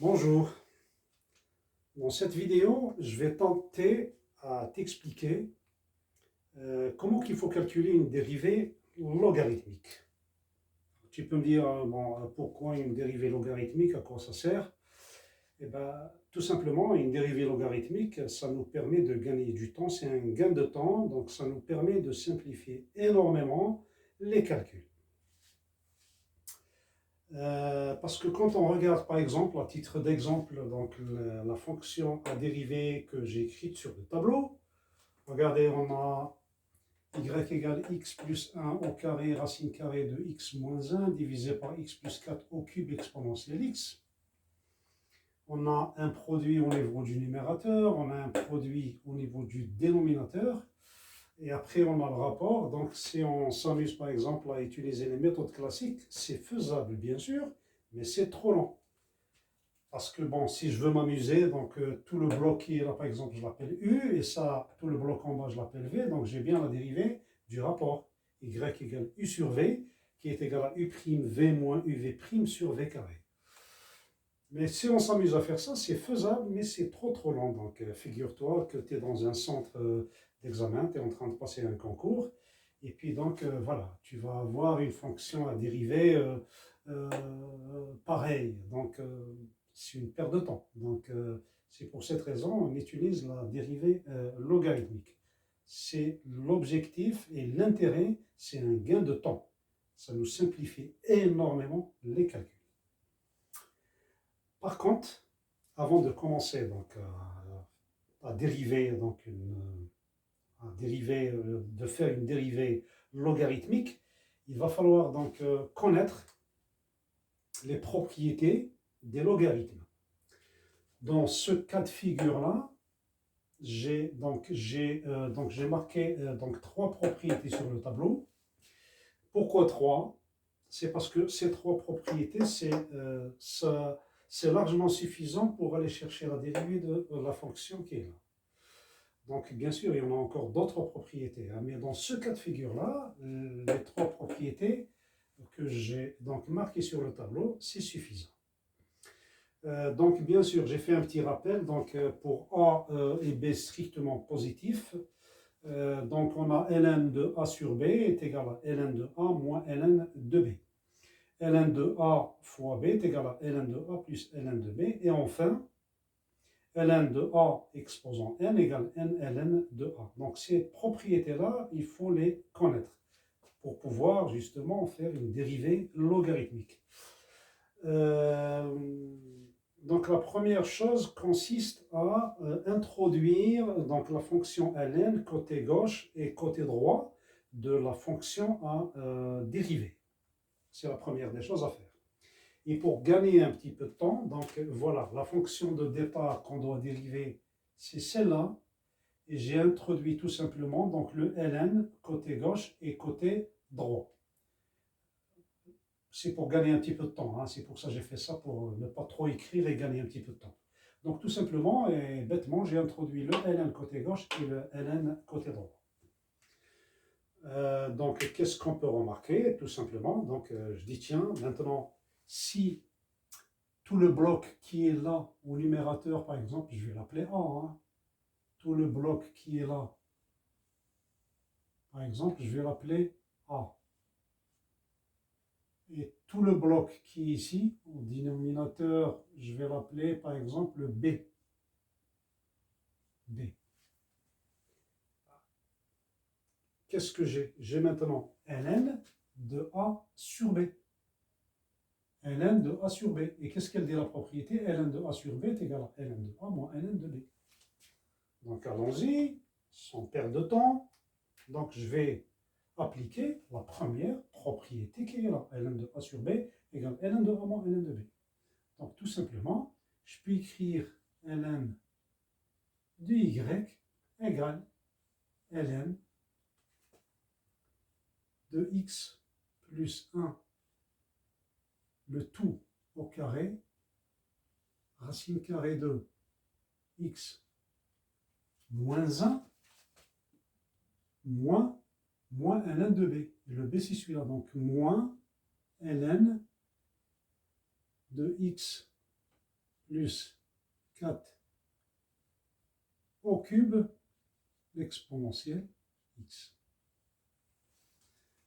Bonjour, dans cette vidéo, je vais tenter à t'expliquer comment il faut calculer une dérivée logarithmique. Tu peux me dire, pourquoi une dérivée logarithmique, à quoi ça sert? Eh bien, tout simplement, une dérivée logarithmique, ça nous permet de gagner du temps, c'est un gain de temps, donc ça nous permet de simplifier énormément les calculs. Parce que quand on regarde par exemple, à titre d'exemple, donc la fonction à dérivée que j'ai écrite sur le tableau, regardez, on a y égale x plus 1 au carré racine carrée de x moins 1 divisé par x plus 4 au cube exponentielle x. On a un produit au niveau du numérateur, on a un produit au niveau du dénominateur, et après on a le rapport. Donc si on s'amuse par exemple à utiliser les méthodes classiques, c'est faisable bien sûr, mais c'est trop long. Parce que bon, si je veux m'amuser, donc tout le bloc qui est là par exemple, je l'appelle U, et ça, tout le bloc en bas, je l'appelle V, donc j'ai bien la dérivée du rapport y égale U sur V, qui est égal à U' V moins UV' sur V carré. Mais si on s'amuse à faire ça, c'est faisable, mais c'est trop long. Donc figure-toi que tu es dans un centre d'examen, tu es en train de passer un concours, et puis donc voilà, tu vas avoir une fonction à dériver pareille. Donc c'est une perte de temps. Donc c'est pour cette raison on utilise la dérivée logarithmique. C'est l'objectif et l'intérêt, c'est un gain de temps. Ça nous simplifie énormément les calculs. Par contre, avant de commencer donc, à dériver, donc de faire une dérivée logarithmique, il va falloir donc connaître les propriétés des logarithmes. Dans ce cas de figure-là, j'ai marqué trois propriétés sur le tableau. Pourquoi trois? C'est parce que ces trois propriétés, c'est largement suffisant pour aller chercher la dérivée de la fonction qui est là. Donc, bien sûr, il y en a encore d'autres propriétés, hein, mais dans ce cas de figure-là, les trois propriétés que j'ai donc marquées sur le tableau, c'est suffisant. Donc, bien sûr, j'ai fait un petit rappel. Donc, pour A et B strictement positifs, donc on a ln de A sur B est égal à ln de A moins ln de B. ln de A fois B est égal à ln de A plus ln de B. Et enfin, ln de A exposant n égale n ln de A. Donc ces propriétés-là, il faut les connaître pour pouvoir justement faire une dérivée logarithmique. Donc la première chose consiste à introduire donc la fonction ln côté gauche et côté droit de la fonction à dériver. C'est la première des choses à faire. Et pour gagner un petit peu de temps, donc voilà, la fonction de départ qu'on doit dériver, c'est celle-là. Et j'ai introduit tout simplement donc le ln côté gauche et côté droit. C'est pour gagner un petit peu de temps, hein. C'est pour ça que j'ai fait ça, pour ne pas trop écrire et gagner un petit peu de temps. Donc tout simplement et bêtement, j'ai introduit le ln côté gauche et le ln côté droit. Donc qu'est-ce qu'on peut remarquer? Tout simplement, donc je dis tiens, maintenant, si tout le bloc qui est là au numérateur, par exemple, je vais l'appeler A, hein. Tout le bloc qui est là, par exemple, je vais l'appeler A. Et tout le bloc qui est ici, au dénominateur, je vais l'appeler par exemple B. B. Qu'est-ce que j'ai? J'ai maintenant ln de A sur B. ln de A sur B. Et qu'est-ce qu'elle dit la propriété? Ln de A sur B est égal à ln de A moins ln de B. Donc allons-y, sans perdre de temps. Donc je vais appliquer la première propriété qui est là. ln de A sur B égale ln de A moins ln de B. Donc tout simplement, je peux écrire ln de y égale ln de x plus 1, le tout au carré, racine carrée de x moins 1, moins ln de b. Et le b, c'est celui-là. Donc, moins ln de x plus 4 au cube exponentielle x.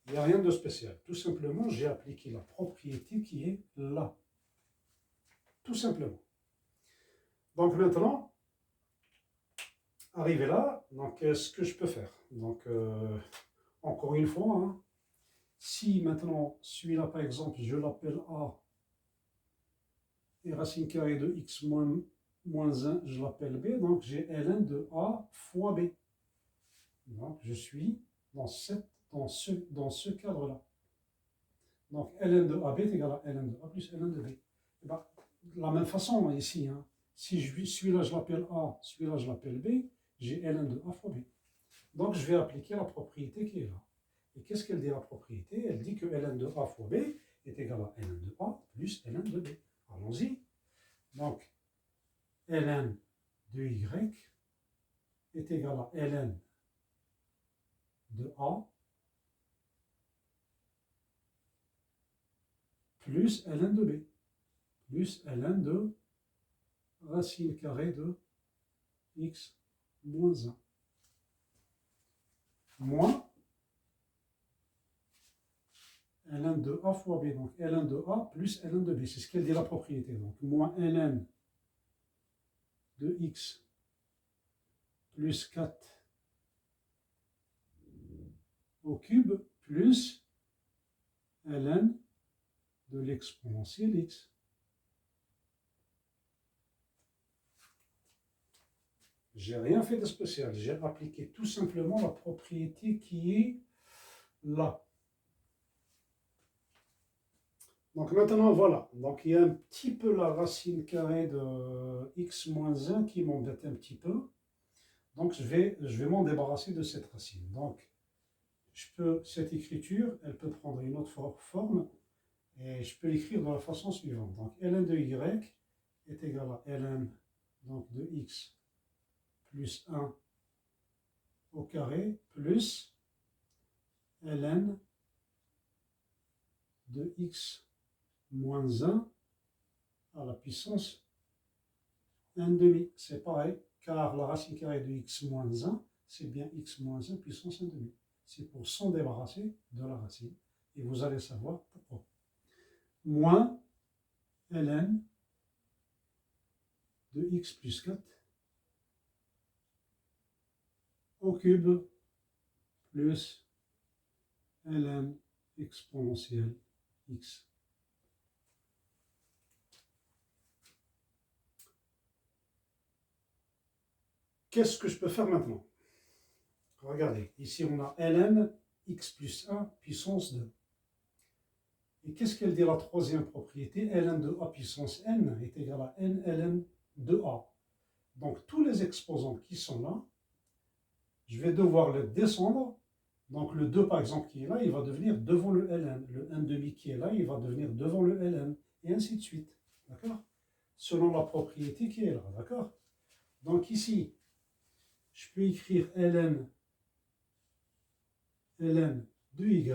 Il n'y a rien de spécial. Tout simplement, j'ai appliqué la propriété qui est là. Tout simplement. Donc maintenant, arrivé là, donc ce que je peux faire. Donc, encore une fois, hein, si maintenant celui-là, par exemple, je l'appelle A, et racine carrée de x moins 1, je l'appelle B, donc j'ai ln de A fois B. Donc je suis dans ce cadre-là. Donc ln de AB est égal à ln de A plus ln de B. Et ben, de la même façon ici, hein, si celui-là je l'appelle A, celui-là je l'appelle B, j'ai ln de A fois B. Donc je vais appliquer la propriété qui est là. Et qu'est-ce qu'elle dit la propriété? Elle dit que ln de A fois B est égal à ln de A plus ln de B. Allons-y. Donc ln de Y est égal à ln de A plus ln de B, plus ln de racine carrée de x moins 1, moins ln de A fois B, donc ln de A plus ln de B, c'est ce qu'elle dit la propriété, donc moins ln de x plus 4 au cube plus ln de l'exponentielle x. J'ai rien fait de spécial, j'ai appliqué tout simplement la propriété qui est là. Donc maintenant voilà, donc il y a un petit peu la racine carrée de x moins 1 qui m'embête un petit peu. Donc je vais m'en débarrasser de cette racine. Donc cette écriture, elle peut prendre une autre forme et je peux l'écrire de la façon suivante. Donc ln de y est égal à ln donc, de x plus 1 au carré plus ln de x moins 1 à la puissance 1 demi. C'est pareil, car la racine carrée de x moins 1, c'est bien x moins 1 puissance 1 demi. C'est pour s'en débarrasser de la racine. Et vous allez savoir pourquoi. Moins ln de x plus 4 au cube plus ln exponentielle x. Qu'est-ce que je peux faire maintenant? Regardez, ici on a ln x plus 1 puissance 2. Et qu'est-ce qu'elle dit la troisième propriété? Ln de a puissance n est égal à n ln de a. Donc tous les exposants qui sont là, je vais devoir les descendre. Donc le 2 par exemple qui est là, il va devenir devant le ln. Le 1 demi qui est là, il va devenir devant le ln. Et ainsi de suite. D'accord? Selon la propriété qui est là. D'accord? Donc ici, je peux écrire ln de y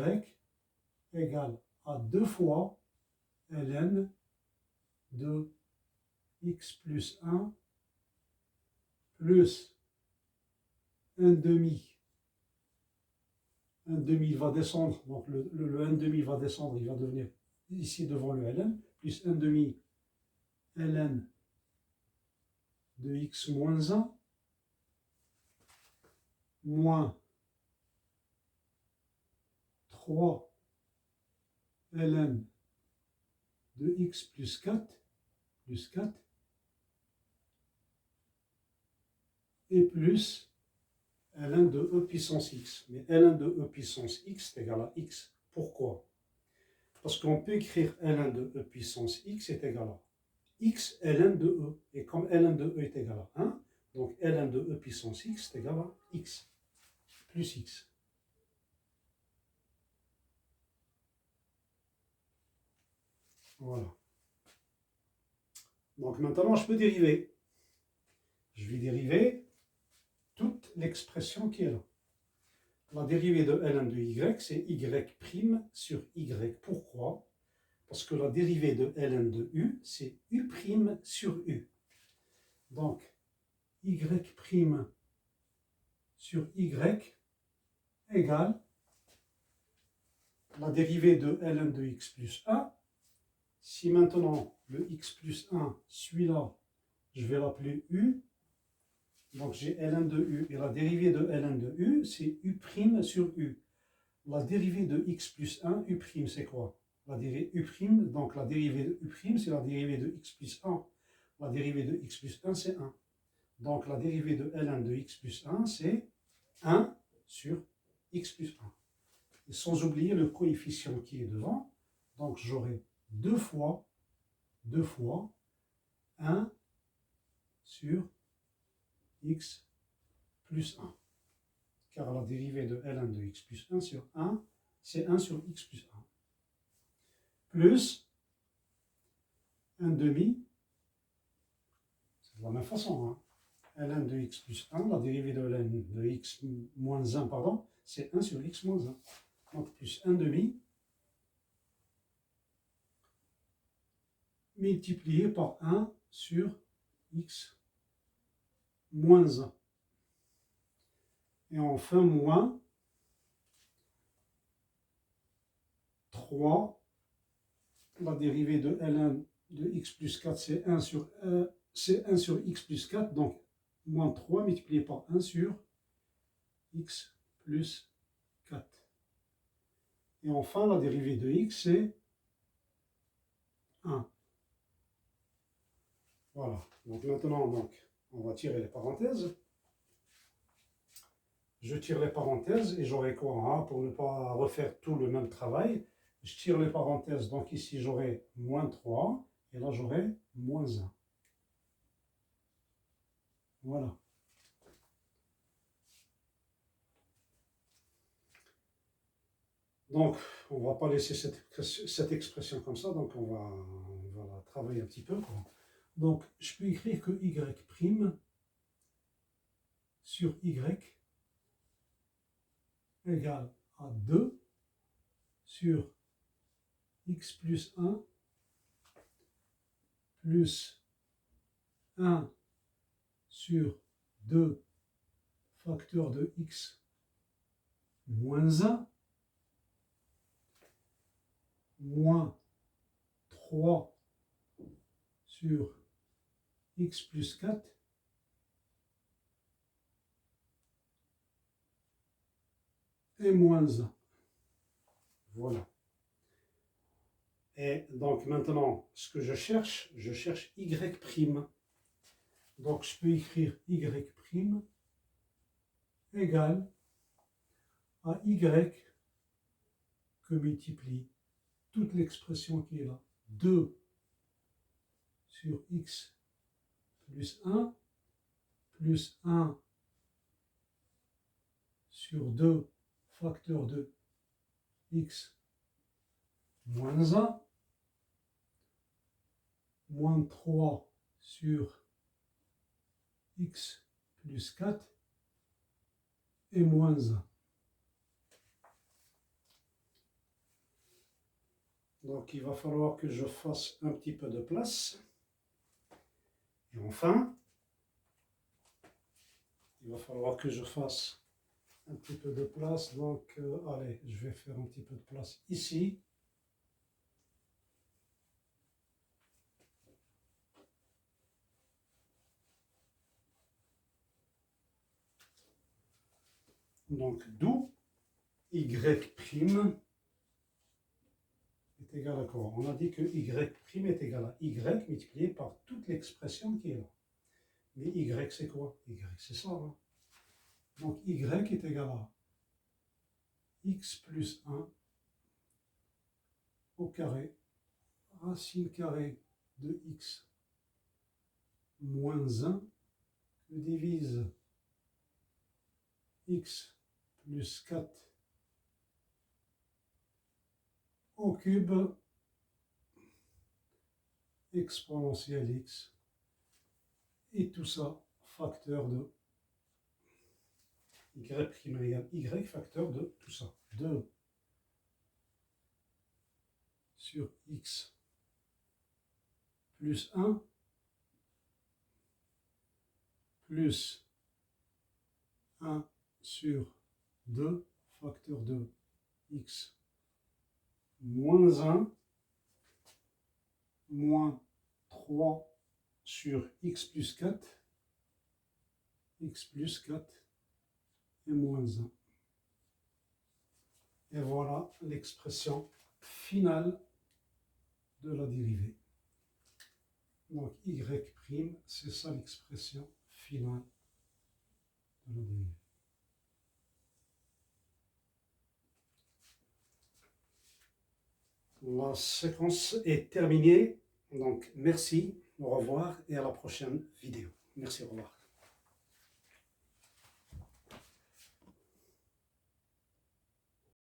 égale à 2 fois ln de x plus 1 plus 1 demi. 1 demi va descendre, donc le 1 demi va descendre, il va devenir ici devant le ln, plus 1 demi ln de x moins 1 moins 3 ln de x plus 4 et plus ln de e puissance x. Mais ln de e puissance x est égal à x. Pourquoi? Parce qu'on peut écrire ln de e puissance x est égal à x ln de e. Et comme ln de e est égal à 1, donc ln de e puissance x est égal à x plus x. Voilà. Donc maintenant, je peux dériver. Je vais dériver toute l'expression qui est là. La dérivée de ln de y, c'est y' sur y. Pourquoi? Parce parce que la dérivée de ln de u, c'est u' sur u. Donc, y' sur y égale la dérivée de ln de x plus 1. Si maintenant le x plus 1, celui-là, je vais l'appeler u, donc j'ai ln de u, et la dérivée de ln de u, c'est u' sur u. La dérivée de x plus 1, u', c'est quoi? La dérivée u', donc la dérivée de u', c'est la dérivée de x plus 1. La dérivée de x plus 1, c'est 1. Donc la dérivée de ln de x plus 1, c'est 1 sur x plus 1. Et sans oublier le coefficient qui est devant, donc j'aurai 2 fois 1 sur x plus 1. Car la dérivée de ln de x plus 1 sur 1, c'est 1 sur x plus 1. Plus 1 demi, c'est de la même façon, hein. ln de x plus 1, la dérivée de ln de x moins 1, pardon, c'est 1 sur x moins 1. Donc plus 1 demi multiplié par 1 sur x moins 1. Et enfin, moins 3, la dérivée de ln de x plus 4, c'est 1 sur x plus 4, donc moins 3 multiplié par 1 sur x plus 4. Et enfin, la dérivée de x, c'est 1. Voilà. Donc maintenant, on va tirer les parenthèses. Je tire les parenthèses et j'aurai quoi, hein, pour ne pas refaire tout le même travail. Je tire les parenthèses, donc ici j'aurai moins 3 et là j'aurai moins 1. Voilà. Donc, on ne va pas laisser cette expression comme ça, donc on va la travailler un petit peu, quoi. Donc, je peux écrire que y' sur y égale à 2 sur x plus 1 plus 1 sur 2 facteur de x moins 1 moins 3 sur x plus 4 et moins 1. Voilà. Et donc maintenant, ce que je cherche y'. Donc je peux écrire y' égale à y que multiplie toute l'expression qui est là. 2 sur x plus 1 plus 1 sur 2 facteur de x moins 1 moins 3 sur x plus 4 et moins 1. Donc il va falloir que je fasse un petit peu de place. Et enfin, il va falloir que je fasse un petit peu de place. Donc allez, je vais faire un petit peu de place ici. Donc d'où y' est égal à quoi? On a dit que y' est égal à y multiplié par toute l'expression qui est là. Mais y c'est quoi? Y c'est ça, hein? Donc y est égal à x plus 1 au carré, racine carrée de x moins 1, que divise x plus 4 au cube exponentielle x, et tout ça facteur de y' égale y facteur de tout ça. 2 sur x plus 1 plus 1 sur 2 facteur de x moins 1 moins 3 sur x plus 4 et moins 1. Et voilà l'expression finale de la dérivée. Donc y', c'est ça l'expression finale de la dérivée. La séquence est terminée. Donc merci, au revoir et à la prochaine vidéo. Merci, au revoir.